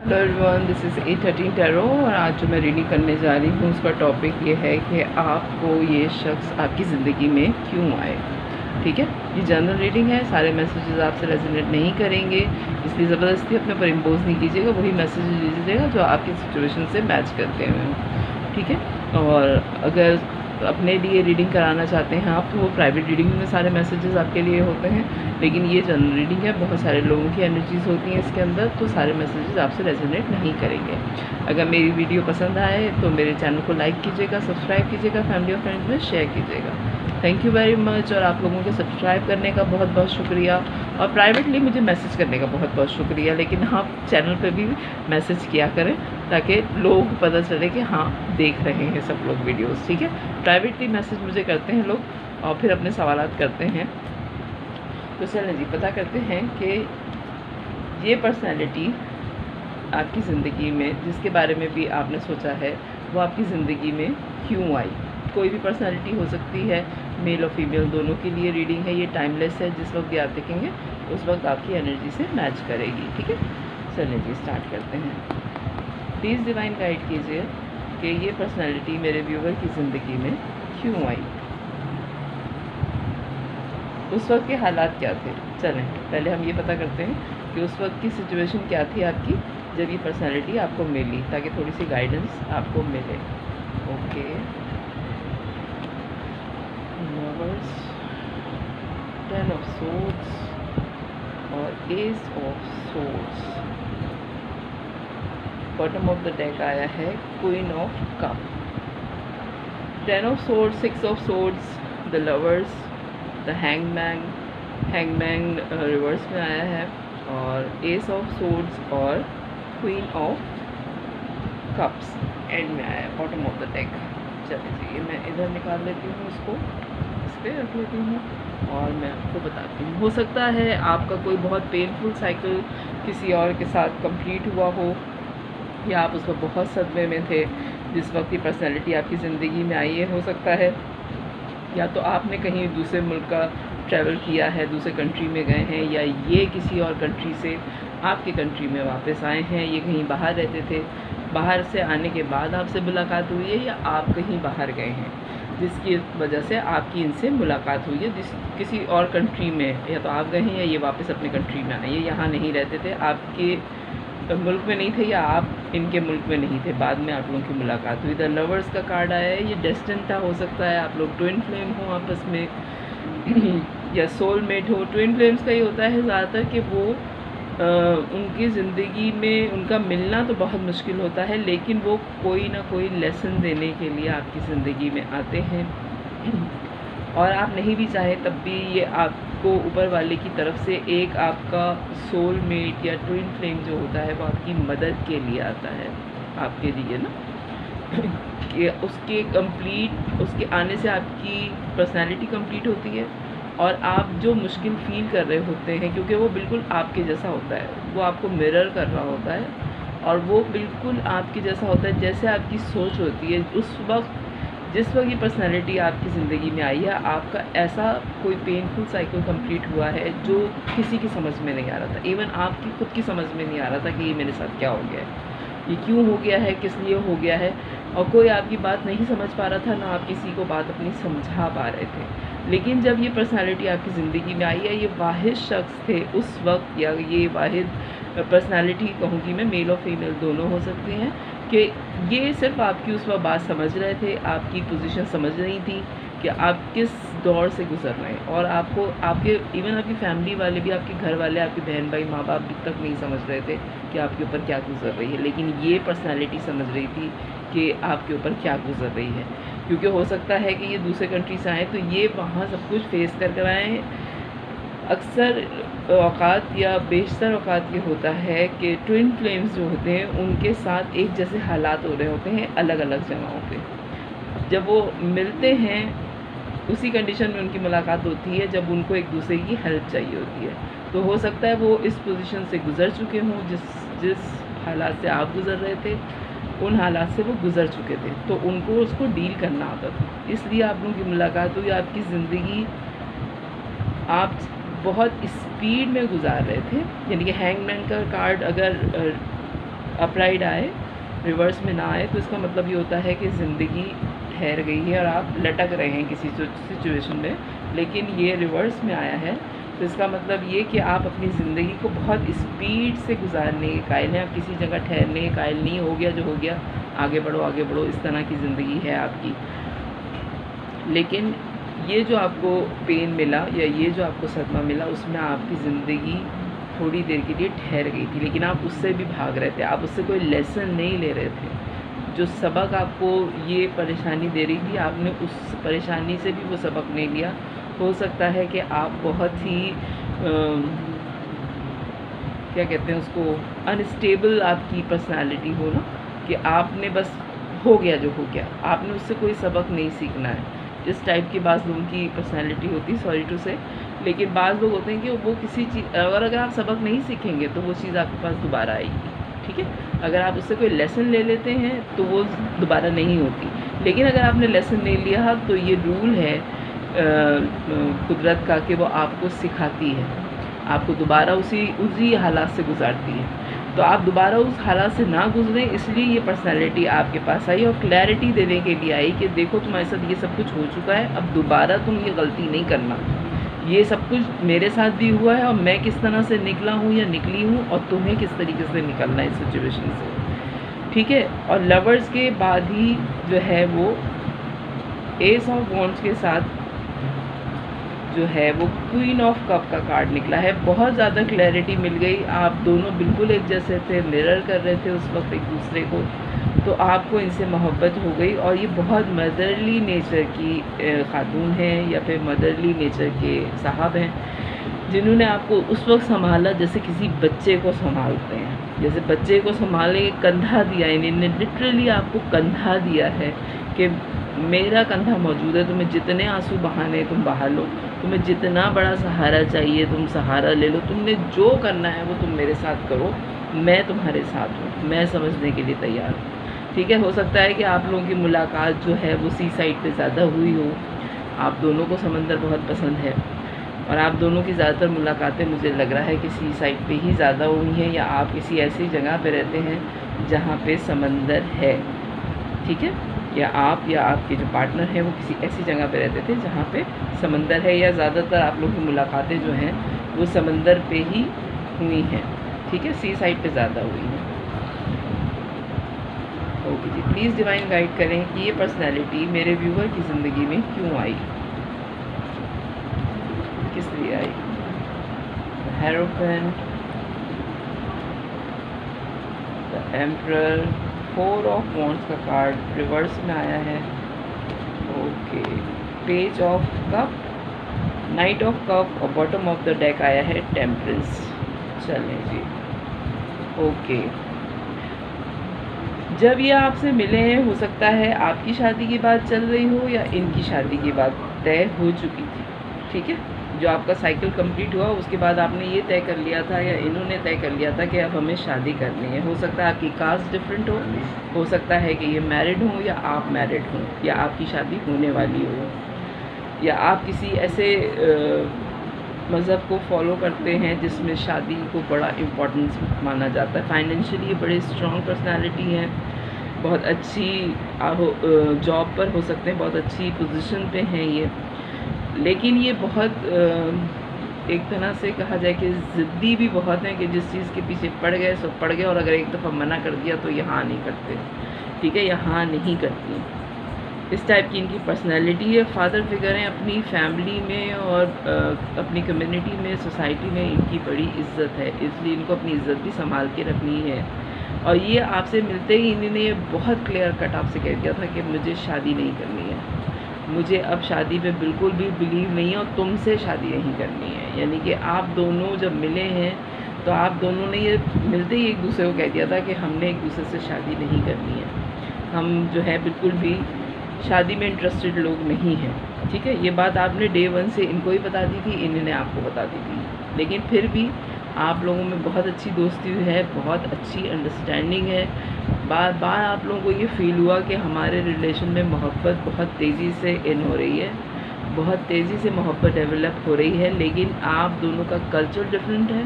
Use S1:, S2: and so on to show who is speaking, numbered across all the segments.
S1: Hello everyone, this is 813 tarot और आज जो मैं रीडिंग करने जा रही हूँ उसका टॉपिक ये है कि आपको ये शख्स आपकी ज़िंदगी में क्यों आए। ठीक है, ये जनरल रीडिंग है, सारे मैसेजेस आपसे रेजोनेट नहीं करेंगे, इसलिए ज़बरदस्ती अपने ऊपर इम्पोज नहीं कीजिएगा। वही मैसेजेस लीजिएगा जो आपकी सिचुएशन से मैच करते हैं। ठीक है, और अगर अपने लिए रीडिंग कराना चाहते हैं आप, तो वो प्राइवेट रीडिंग में सारे मैसेजेस आपके लिए होते हैं, लेकिन ये जनरल रीडिंग है, बहुत सारे लोगों की एनर्जीज़ होती हैं इसके अंदर, तो सारे मैसेजेस आपसे रेजोनेट नहीं करेंगे। अगर मेरी वीडियो पसंद आए तो मेरे चैनल को लाइक कीजिएगा, सब्सक्राइब कीजिएगा, फैमिली और फ्रेंड्स में शेयर कीजिएगा। Thank you very much. और आप लोगों के सब्सक्राइब करने का बहुत बहुत शुक्रिया, और प्राइवेटली मुझे मैसेज करने का बहुत बहुत शुक्रिया, लेकिन हाँ चैनल पे भी मैसेज किया करें ताकि लोगों को पता चले कि हाँ देख रहे हैं सब लोग वीडियोस। ठीक है, प्राइवेटली मैसेज मुझे करते हैं लोग और फिर अपने सवालात करते हैं। तो चलें जी, पता करते हैं कि ये पर्सनैलिटी आपकी ज़िंदगी में, जिसके बारे में भी आपने सोचा है, वो आपकी ज़िंदगी में क्यों आई। कोई भी पर्सनैलिटी हो सकती है, मेल और फीमेल दोनों के लिए रीडिंग है, ये टाइमलेस है, जिस वक्त भी आप देखेंगे उस वक्त आपकी एनर्जी से मैच करेगी। ठीक है, चलें जी स्टार्ट करते हैं। प्लीज़ डिवाइन गाइड कीजिए कि ये पर्सनैलिटी मेरे व्यूवर की ज़िंदगी में क्यों आई, उस वक्त के हालात क्या थे। चलें पहले हम ये पता करते हैं कि उस वक्त की सिचुएशन क्या थी आपकी जब ये पर्सनैलिटी आपको मिली, ताकि थोड़ी सी गाइडेंस आपको मिले। ओके, लवर्स, 10 ऑफ सोर्ड्स और S of swords. Bottom of the deck आया है queen of cup, 10 of swords, 6 of swords, the lovers, the hangman reverse में आया है, और एस ऑफ सोर्ड्स और क्वीन ऑफ कप्स एंड में आया है बॉटम ऑफ द डेक। चलिए जी, ये मैं इधर निकाल लेती हूँ, इसको इस पर रख लेती हूँ और मैं आपको बताती हूँ। हो सकता है आपका कोई बहुत पेनफुल साइकिल किसी और के साथ कंप्लीट हुआ हो, या आप उसको बहुत सदमे में थे जिस वक्त ये पर्सनैलिटी आपकी ज़िंदगी में आई है। हो सकता है या तो आपने कहीं दूसरे मुल्क का ट्रैवल किया है, दूसरे कंट्री में गए हैं, या ये किसी और कंट्री से आपके कंट्री में वापस आए हैं। ये कहीं बाहर रहते थे, बाहर से आने के बाद आपसे मुलाकात हुई है, या आप कहीं बाहर गए हैं जिसकी वजह से आपकी इनसे मुलाकात हुई है जिस किसी और कंट्री में, या तो आप गए हैं या ये वापस अपने कंट्री में आए। ये यहाँ नहीं रहते थे, आपके मुल्क में नहीं थे, या आप इनके मुल्क में नहीं थे, बाद में आप लोगों की मुलाकात हुई। द लवर्स का कार्ड आया है, ये डेस्टिन था। हो सकता है आप लोग ट्विन फ्लेम हो आपस में या सोलमेट हो। ट्विन फ्लेम्स का ये होता है ज़्यादातर कि वो उनकी ज़िंदगी में उनका मिलना तो बहुत मुश्किल होता है, लेकिन वो कोई ना कोई लेसन देने के लिए आपकी ज़िंदगी में आते हैं, और आप नहीं भी चाहें तब भी ये आपको ऊपर वाले की तरफ से एक आपका सोलमेट या ट्विन फ्लेम जो होता है वो आपकी मदद के लिए आता है, आपके लिए ना कि उसके आने से आपकी पर्सनालिटी कंप्लीट होती है, और आप जो मुश्किल फ़ील कर रहे होते हैं, क्योंकि वो बिल्कुल आपके जैसा होता है, वो आपको मिरर कर रहा होता है, और वो बिल्कुल आपके जैसा होता है जैसे आपकी सोच होती है। उस वक्त जिस वक्त ये पर्सनैलिटी आपकी ज़िंदगी में आई है, आपका ऐसा कोई पेनफुल साइकिल कंप्लीट हुआ है जो किसी की समझ में नहीं आ रहा था। इवन आपकी खुद की समझ में नहीं आ रहा था कि ये मेरे साथ क्या हो गया है, ये क्यों हो गया है, किस लिए हो गया है, और कोई आपकी बात नहीं समझ पा रहा था, ना आप किसी को बात अपनी समझा पा रहे थे। लेकिन जब ये पर्सनैलिटी आपकी ज़िंदगी में आई है, ये वाहिद शख्स थे उस वक्त, या ये वाहिद पर्सनैलिटी कहूँगी मैं, मेल और फीमेल दोनों हो सकते हैं, कि ये सिर्फ आपकी उस वक्त बात समझ रहे थे, आपकी पोजीशन समझ रही थी कि आप किस दौर से गुजर रहे हैं, और आपको आपके इवन आपकी फैमिली वाले भी, आपके घर वाले, आपके बहन भाई माँ बाप तक नहीं समझ रहे थे कि आपके ऊपर क्या गुजर रही है, लेकिन ये पर्सनैलिटी समझ रही थी कि आपके ऊपर क्या गुजर रही है। क्योंकि हो सकता है कि ये दूसरे कंट्री से आएँ तो ये वहाँ सब कुछ फेस कर आएँ। अक्सर औकात या बेशतर औकात ये होता है कि ट्विन फ्लेम्स जो होते हैं उनके साथ एक जैसे हालात हो रहे होते हैं अलग अलग जगहों पे। जब वो मिलते हैं उसी कंडीशन में उनकी मुलाकात होती है जब उनको एक दूसरे की हेल्प चाहिए होती है। तो हो सकता है वो इस पोजीशन से गुज़र चुके हों, जिस हालात से आप गुज़र रहे थे उन हालात से वो गुज़र चुके थे, तो उनको उसको डील करना आता था, इसलिए आप लोगों की मुलाकात हुई। आपकी ज़िंदगी आप बहुत स्पीड में गुजार रहे थे, यानी कि हैंगमैन का कार्ड अगर अपराइट आए, रिवर्स में ना आए, तो इसका मतलब ये होता है कि ज़िंदगी ठहर गई है और आप लटक रहे हैं किसी सिचुएशन में। लेकिन ये रिवर्स में आया है, तो इसका मतलब ये कि आप अपनी ज़िंदगी को बहुत स्पीड से गुजारने के कायल हैं, आप किसी जगह ठहरने के कायल नहीं। हो गया जो हो गया, आगे बढ़ो, इस तरह की ज़िंदगी है आपकी। लेकिन ये जो आपको पेन मिला या ये जो आपको सदमा मिला, उसमें आपकी ज़िंदगी थोड़ी देर के लिए ठहर गई थी, लेकिन आप उससे भी भाग रहे थे, आप उससे कोई लेसन नहीं ले रहे थे। जो सबक आपको ये परेशानी दे रही थी, आपने उस परेशानी से भी वो सबक नहीं लिया। हो सकता है कि आप बहुत ही क्या कहते हैं उसको, अनस्टेबल आपकी पर्सनालिटी हो ना, कि आपने बस हो गया जो हो गया, आपने उससे कोई सबक नहीं सीखना है। जिस टाइप की बाज़ लोगों की पर्सनालिटी होती है, सॉरी टू से, लेकिन बाज़ लोग होते हैं कि वो किसी चीज़ अगर आप सबक नहीं सीखेंगे तो वो चीज़ आपके पास दोबारा आएगी, ठीक है। अगर आप उससे कोई लेसन ले लेते हैं तो वो दोबारा नहीं होती। लेकिन अगर आपने लेसन नहीं लिया तो ये रूल है कुदरत का कि वो आपको सिखाती है, आपको दोबारा उसी हालात से गुजारती है। तो आप दोबारा उस हालात से ना गुजरें, इसलिए ये पर्सनालिटी आपके पास आई और क्लैरिटी देने के लिए आई कि देखो तुम्हारे साथ ये सब कुछ हो चुका है, अब दोबारा तुम ये गलती नहीं करना। ये सब कुछ मेरे साथ भी हुआ है और मैं किस तरह से निकला हूँ या निकली हूँ, और तुम्हें किस तरीके से निकलना है इस सिचुएशन से, ठीक है। और लवर्स के बाद ही जो है वो एस ऑफ वॉन्ड्स के साथ जो है वो क्वीन ऑफ कप का कार्ड निकला है। बहुत ज़्यादा क्लैरिटी मिल गई, आप दोनों बिल्कुल एक जैसे थे, मिरर कर रहे थे उस वक्त एक दूसरे को, तो आपको इनसे मोहब्बत हो गई। और ये बहुत मदरली नेचर की खातून हैं या फिर मदरली नेचर के साहब हैं, जिन्होंने आपको उस वक्त संभाला जैसे किसी बच्चे को संभालते हैं, जैसे बच्चे को संभाले, कंधा दिया, इन्होंने लिटरली आपको कंधा दिया है कि मेरा कंधा मौजूद है, तुम्हें जितने आंसू बहाने तुम बहा लो, तुम्हें जितना बड़ा सहारा चाहिए तुम सहारा ले लो, तुमने जो करना है वो तुम मेरे साथ करो, मैं तुम्हारे साथ हूँ, मैं समझने के लिए तैयार हूँ, ठीक है। हो सकता है कि आप लोगों की मुलाकात जो है वो सी साइड पे ज़्यादा हुई हो, आप दोनों को समंदर बहुत पसंद है और आप दोनों की ज़्यादातर मुलाकातें मुझे लग रहा है कि सी साइड पे ही ज़्यादा हुई हैं, या आप किसी ऐसी जगह पे रहते हैं जहाँ पे समंदर है, ठीक है, या आप या आपके जो पार्टनर हैं वो किसी ऐसी जगह पे रहते थे जहाँ पे समंदर है, या ज़्यादातर आप लोगों की मुलाकातें जो हैं वो समंदर पे ही हुई हैं, ठीक है, सी साइड पे ज़्यादा हुई हैं। ओके जी, प्लीज़ डिवाइन गाइड करें कि ये पर्सनैलिटी मेरे व्यूअर की ज़िंदगी में क्यों आई, किस लिए आई। Hierophant, the emperor, 4 of wands का कार्ड रिवर्स में आया है। Okay, page of cup, knight of cup और बॉटम ऑफ द डेक आया है टेम्परेंस। चलें जी, ओके। जब ये आपसे मिले हैं, हो सकता है आपकी शादी की बात चल रही हो या इनकी शादी की बात तय हो चुकी थी, ठीक है। जो आपका साइकिल कंप्लीट हुआ उसके बाद आपने ये तय कर लिया था या इन्होंने तय कर लिया था कि अब हमें शादी करनी है। हो सकता है आपकी कास्ट डिफरेंट हो सकता है कि ये मैरिड हो या आप मैरिड हो, या आपकी शादी होने वाली हो, या आप किसी ऐसे मज़हब को फॉलो करते हैं जिसमें शादी को बड़ा इम्पोर्टेंस माना जाता है। फाइनेंशियली बड़े स्ट्रॉन्ग पर्सनालिटी हैं, बहुत अच्छी जॉब पर हो सकते हैं, बहुत अच्छी पोजीशन पे हैं ये, लेकिन ये बहुत एक तरह से कहा जाए कि ज़िद्दी भी बहुत हैं कि जिस चीज़ के पीछे पड़ गए सो पड़ गए, और अगर एक दफ़ा मना कर दिया तो ये हाँ नहीं करते, ठीक है, यहाँ नहीं करती। इस टाइप की इनकी पर्सनैलिटी है। फादर फिगर हैं अपनी फैमिली में और अपनी कम्युनिटी में, सोसाइटी में इनकी बड़ी इज़्ज़त है, इसलिए इनको अपनी इज़्ज़त भी संभाल के रखनी है। और ये आपसे मिलते ही इन्होंने ये बहुत क्लियर कट आपसे कह दिया था कि मुझे शादी नहीं करनी है, मुझे अब शादी पे बिल्कुल भी बिलीव नहीं है और तुमसे शादी नहीं करनी है। यानी कि आप दोनों जब मिले हैं तो आप दोनों ने ये मिलते ही एक दूसरे को कह दिया था कि हमने एक दूसरे से शादी नहीं करनी है, हम जो है बिल्कुल भी शादी में इंटरेस्टेड लोग नहीं हैं, ठीक है। ये बात आपने डे 1 से इनको ही बता दी थी, इन्होंने आपको बता दी थी, लेकिन फिर भी आप लोगों में बहुत अच्छी दोस्ती है, बहुत अच्छी अंडरस्टैंडिंग है। बार बार आप लोगों को ये फ़ील हुआ कि हमारे रिलेशन में मोहब्बत बहुत तेज़ी से इन हो रही है, बहुत तेज़ी से मोहब्बत डेवलप हो रही है, लेकिन आप दोनों का कल्चर डिफरेंट है,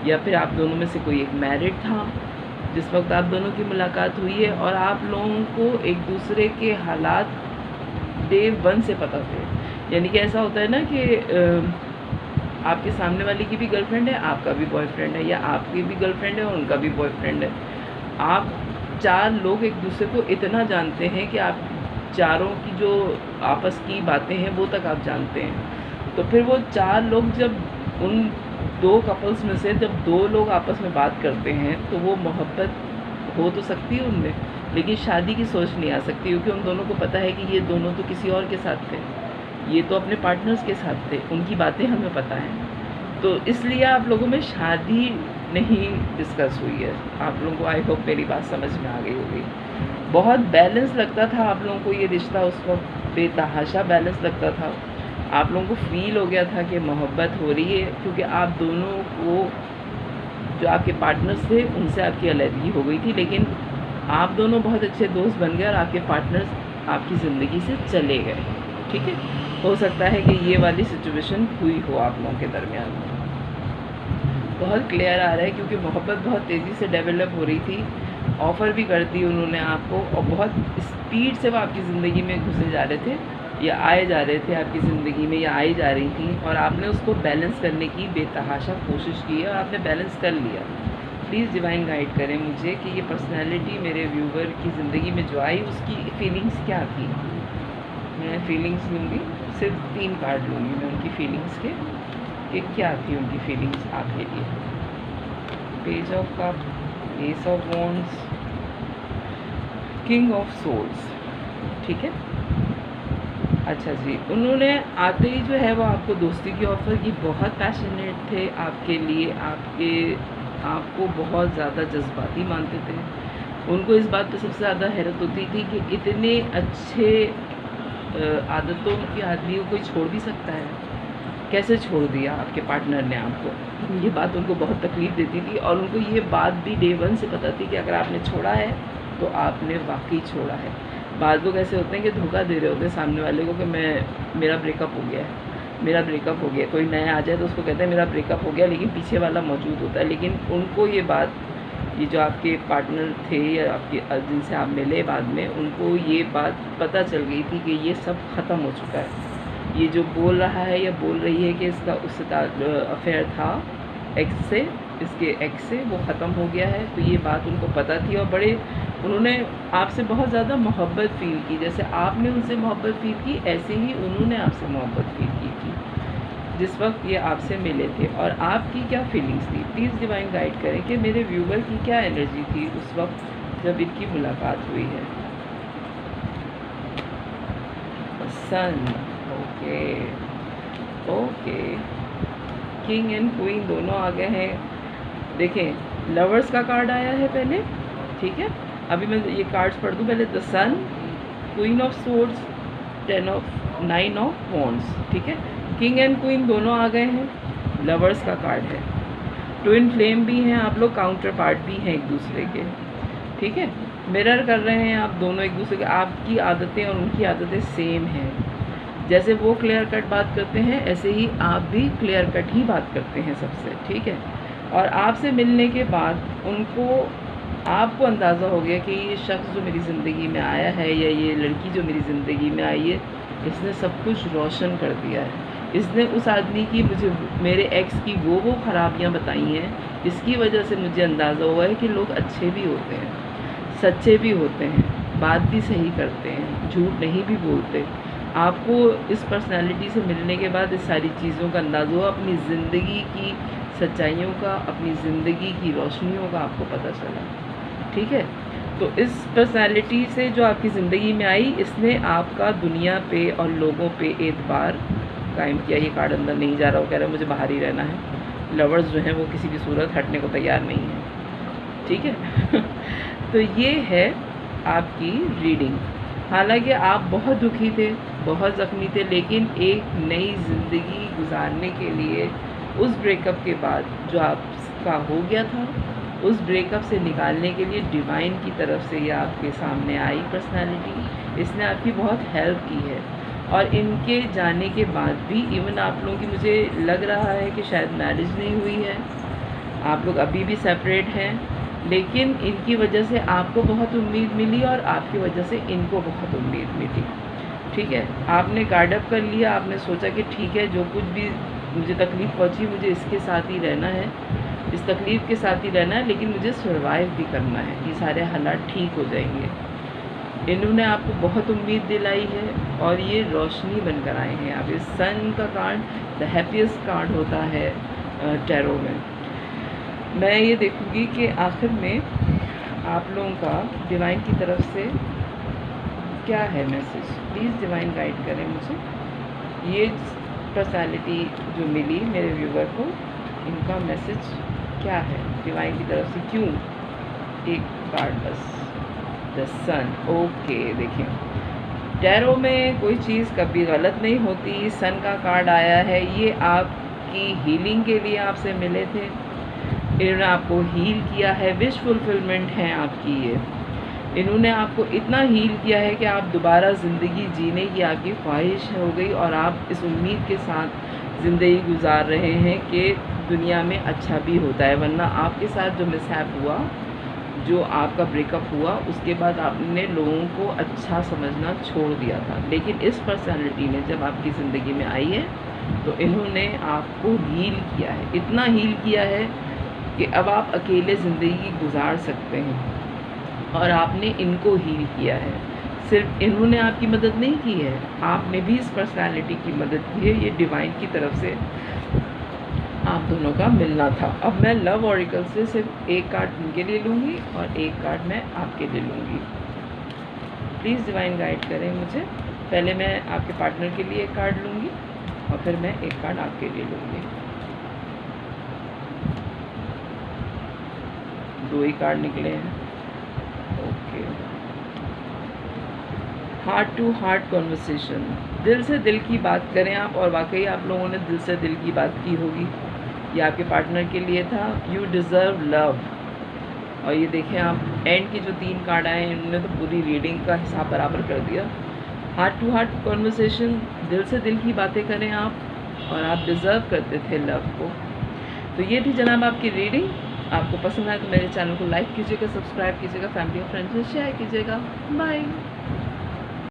S1: या फिर आप दोनों में से कोई एक मैरिड था जिस वक्त आप दोनों की मुलाकात हुई है, और आप लोगों को एक दूसरे के हालात डे 1 से पता थे। यानी कि ऐसा होता है ना कि आपके सामने वाले की भी गर्लफ्रेंड है, आपका भी बॉयफ्रेंड है, या आपकी भी गर्लफ्रेंड है और उनका भी बॉयफ्रेंड है। आप 4 लोग एक दूसरे को इतना जानते हैं कि आप चारों की जो आपस की बातें हैं वो तक आप जानते हैं। तो फिर वो 4 लोग जब उन 2 कपल्स में से जब 2 लोग आपस में बात करते हैं तो वो मोहब्बत हो तो सकती है उनमें, लेकिन शादी की सोच नहीं आ सकती, क्योंकि उन दोनों को पता है कि ये दोनों तो किसी और के साथ थे, ये तो अपने पार्टनर्स के साथ थे, उनकी बातें हमें पता हैं। तो इसलिए आप लोगों में शादी नहीं डिस्कस हुई है। आप लोगों को आई होप मेरी बात समझ में आ गई होगी। बहुत बैलेंस लगता था आप लोगों को ये रिश्ता, उस वक्त बेतहाशा बैलेंस लगता था। आप लोगों को फ़ील हो गया था कि मोहब्बत हो रही है, क्योंकि आप दोनों को जो आपके पार्टनर्स थे उनसे आपकी अलहदगी हो गई थी, लेकिन आप दोनों बहुत अच्छे दोस्त बन गए और आपके पार्टनर्स आपकी ज़िंदगी से चले गए। ठीक है, हो सकता है कि ये वाली सिचुएशन हुई हो आप लोगों के दरमियान। बहुत क्लियर आ रहा है, क्योंकि मोहब्बत बहुत तेज़ी से डेवलप हो रही थी, ऑफ़र भी कर दी उन्होंने आपको, और बहुत स्पीड से वो आपकी ज़िंदगी में घुसे जा रहे थे या आए जा रहे थे आपकी ज़िंदगी में, या आई जा रही थी, और आपने उसको बैलेंस करने की बेतहाशा कोशिश की है और आपने बैलेंस कर लिया। प्लीज़ डिवाइन गाइड करें मुझे कि ये पर्सनैलिटी मेरे व्यूवर की ज़िंदगी में जो आई उसकी फीलिंग्स क्या थी। मैं फीलिंग्स लूँगी, सिर्फ 3 कार्ड लूँगी मैं उनकी फीलिंग्स के, कि क्या थी उनकी फीलिंग्स आपके लिए। Page of cup, ace of wands, king of souls. ठीक है, अच्छा जी, उन्होंने आते ही जो है वो आपको दोस्ती की ऑफ़र की, बहुत पैशनेट थे आपके लिए, आपको बहुत ज़्यादा जज्बाती मानते थे। उनको इस बात पे सबसे ज़्यादा हैरत होती थी कि इतने अच्छे आदतों के आदमी को कोई छोड़ भी सकता है, कैसे छोड़ दिया आपके पार्टनर ने आपको। ये बात उनको बहुत तकलीफ़ देती थी, और उनको ये बात भी डे 1 से पता थी कि अगर आपने छोड़ा है तो आपने वाकई छोड़ा है। बाद लोग ऐसे होते हैं कि धोखा दे रहे होते हैं सामने वाले को कि मेरा ब्रेकअप हो गया है, मेरा ब्रेकअप हो गया। कोई नया आ जाए तो उसको कहते हैं मेरा ब्रेकअप हो गया, लेकिन पीछे वाला मौजूद होता है। लेकिन उनको ये बात, ये जो आपके पार्टनर थे या आपके जिनसे आप मिले बाद में, उनको ये बात पता चल गई थी कि ये सब ख़त्म हो चुका है। ये जो बोल रहा है या बोल रही है कि इसका उससे अफेयर था एक्स से, इसके एक्स से, वो ख़त्म हो गया है। तो ये बात उनको पता थी, और बड़े उन्होंने आपसे बहुत ज़्यादा मोहब्बत फ़ील की। जैसे आपने उनसे मोहब्बत फ़ील की, ऐसे ही उन्होंने आपसे मोहब्बत फ़ील की थी जिस वक्त ये आपसे मिले थे। और आपकी क्या फीलिंग्स थी, प्लीज़ डिवाइन गाइड करें कि मेरे व्यूवर की क्या एनर्जी थी उस वक्त जब इनकी मुलाकात हुई है। Sun, okay okay, king and queen दोनों आ गए हैं। देखें, लवर्स का कार्ड आया है पहले, ठीक है। अभी मैं ये कार्ड्स पढ़ दूँ पहले। The sun, queen of swords, 9 of wands, ठीक है। किंग एंड क्वीन दोनों आ गए हैं, लवर्स का कार्ड है। ट्विन फ्लेम भी हैं आप लोग, काउंटर पार्ट भी हैं एक दूसरे के, ठीक है। मिरर कर रहे हैं आप दोनों एक दूसरे के, आपकी आदतें और उनकी आदतें सेम हैं। जैसे वो क्लियर कट बात करते हैं, ऐसे ही आप भी क्लियर कट ही बात करते हैं सबसे, ठीक है। और आपसे मिलने के बाद आपको अंदाज़ा हो गया कि ये शख्स जो मेरी ज़िंदगी में आया है, या ये लड़की जो मेरी ज़िंदगी में आई है, इसने सब कुछ रोशन कर दिया है। इसने उस आदमी की, मेरे एक्स की वो ख़राबियाँ बताई हैं, इसकी वजह से मुझे अंदाज़ा हुआ है कि लोग अच्छे भी होते हैं, सच्चे भी होते हैं, बात भी सही करते हैं, झूठ नहीं भी बोलते। आपको इस पर्सनालिटी से मिलने के बाद इस सारी चीज़ों का अंदाज़ा हुआ, अपनी ज़िंदगी की सच्चाइयों का, अपनी ज़िंदगी की रोशनियों का आपको पता चला, ठीक है। तो इस पर्सनालिटी से जो आपकी ज़िंदगी में आई, इसने आपका दुनिया पे और लोगों पे एतबार कायम किया। ये कार्ड अंदर नहीं जा रहा, वो कह रहा है मुझे बाहर ही रहना है। लवर्स जो हैं वो किसी भी सूरत हटने को तैयार नहीं है, ठीक है। तो ये है आपकी रीडिंग। हालांकि आप बहुत दुखी थे, बहुत ज़ख्मी थे, लेकिन एक नई ज़िंदगी गुजारने के लिए उस ब्रेकअप के बाद जो आपका हो गया था, उस ब्रेकअप से निकालने के लिए डिवाइन की तरफ से ये आपके सामने आई पर्सनालिटी। इसने आपकी बहुत हेल्प की है, और इनके जाने के बाद भी इवन आप लोगों की, मुझे लग रहा है कि शायद मैरिज नहीं हुई है, आप लोग अभी भी सेपरेट हैं, लेकिन इनकी वजह से आपको बहुत उम्मीद मिली और आपकी वजह से इनको बहुत उम्मीद मिली। ठीक है, आपने गार्ड अप कर लिया, आपने सोचा कि ठीक है, जो कुछ भी मुझे तकलीफ़ पहुंची मुझे इसके साथ ही रहना है, इस तकलीफ़ के साथ ही रहना है, लेकिन मुझे सर्वाइव भी करना है, ये सारे हालात ठीक हो जाएंगे। इन्होंने आपको बहुत उम्मीद दिलाई है और ये रोशनी बनकर आए हैं। आप इस सन का कार्ड द हैप्पीएस्ट कार्ड होता है टैरो में। मैं ये देखूँगी कि आखिर में आप लोगों का डिवाइन की तरफ से क्या है मैसेज। प्लीज़ डिवाइन गाइड करें मुझे। ये पर्सनालिटी जो मिली मेरे व्यूवर को, इनका मैसेज क्या है डिवाइन की तरफ से, क्यों? एक कार्ड बस, द सन। ओके, देखिए टैरो में कोई चीज़ कभी गलत नहीं होती। सन का कार्ड आया है, ये आपकी हीलिंग के लिए आपसे मिले थे, इन्होंने आपको हील किया है, विश फुलफिलमेंट है आपकी ये। इन्होंने आपको इतना हील किया है कि आप दोबारा ज़िंदगी जीने की आपकी ख्वाहिश हो गई और आप इस उम्मीद के साथ ज़िंदगी गुजार रहे हैं कि दुनिया में अच्छा भी होता है। वरना आपके साथ जो मिसहैप हुआ, जो आपका ब्रेकअप हुआ, उसके बाद आपने लोगों को अच्छा समझना छोड़ दिया था। लेकिन इस पर्सनालिटी ने जब आपकी ज़िंदगी में आई है तो इन्होंने आपको हील किया है, इतना हील किया है कि अब आप अकेले ज़िंदगी गुजार सकते हैं। और आपने इनको हील किया है, सिर्फ इन्होंने आपकी मदद नहीं की है, आपने भी इस पर्सनालिटी की मदद की है। ये डिवाइन की तरफ से आप दोनों का मिलना था। अब मैं लव ऑरिकल से सिर्फ एक कार्ड इनके लिए लूँगी और एक कार्ड मैं आपके लिए लूँगी। प्लीज़ डिवाइन गाइड करें मुझे। पहले मैं आपके पार्टनर के लिए एक कार्ड लूँगी और फिर मैं एक कार्ड आपके लिए लूँगी। 2 ही कार्ड निकले हैं। Okay, heart to heart conversation, दिल से दिल की बात करें आप, और वाकई आप लोगों ने दिल से दिल की बात की होगी। ये आपके पार्टनर के लिए था। You deserve love. और ये देखें आप, एंड की जो 3 कार्ड आए हैं इन्होंने तो पूरी रीडिंग का हिसाब बराबर कर दिया। हार्ट टू हार्ट कॉन्वर्सेशन, दिल से दिल की बातें करें आप, और आप डिज़र्व करते थे लव को। तो ये थी जनाब आपकी रीडिंग। आपको पसंद आए तो मेरे चैनल को लाइक कीजिएगा, सब्सक्राइब कीजिएगा, फैमिली और फ्रेंड्स में शेयर कीजिएगा। बाय।